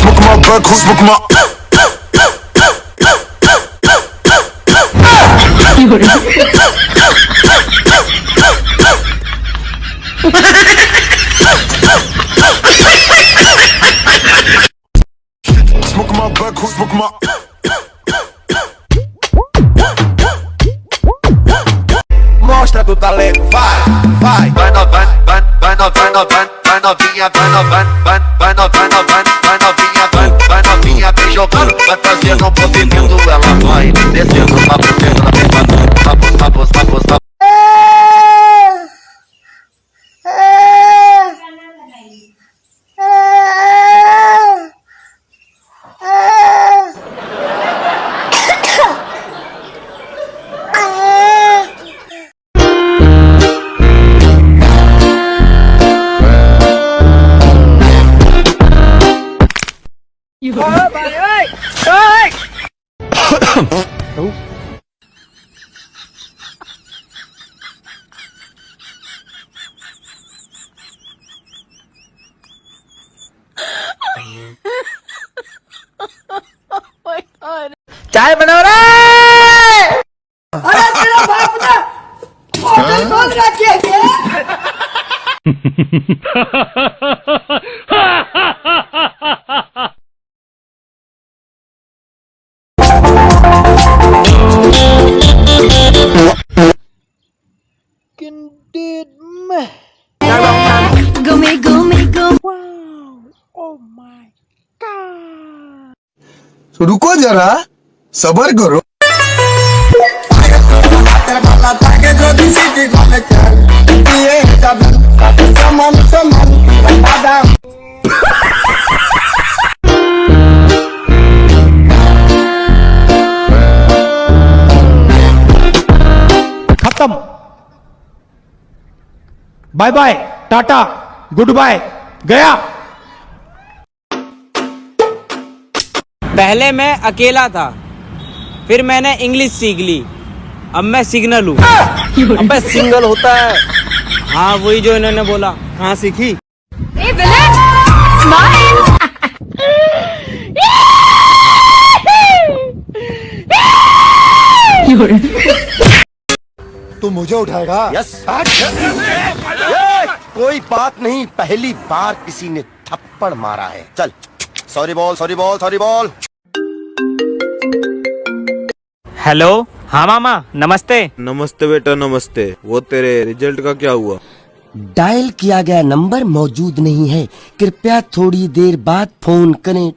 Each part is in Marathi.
Smoke my blood, who smoke my? Smoke my blood, who smoke my? Mostra do talento, vai, vai. Vai novinha, vai novinha, vai novinha, vem jogando, vai fazendo um movimento, ela vai descendo, descendo na mesma mão, चाय बना रहा। अरे तेरा बाप ने होटल खोल रखी है क्या? रुको जरा, सबर करो। खत्म। Bye bye, tata, goodbye, गया। पहले मैं अकेला था, फिर मैंने इंग्लिश सीख ली, अब मैं सिग्नल हूँ। अबे सिंगल होता है। हाँ वही जो इन्होंने बोला। कहाँ सीखी? तू मुझे उठाएगा? यस। कोई बात नहीं, पहली बार किसी ने थप्पड़ मारा है। चल, sorry ball, sorry ball, sorry ball. Hello, हाँ मामा, नमस्ते। नमस्ते बेटा, नमस्ते। वो तेरे रिजल्ट का क्या हुआ? डायल किया गया नंबर मौजूद नहीं है, कृपया थोड़ी देर बाद फोन करें।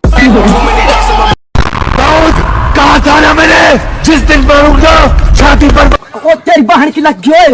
कहाँ जाना मैंने? जिस दिन मरूंगा छाती पर ओ तेरी बहन की लग गई।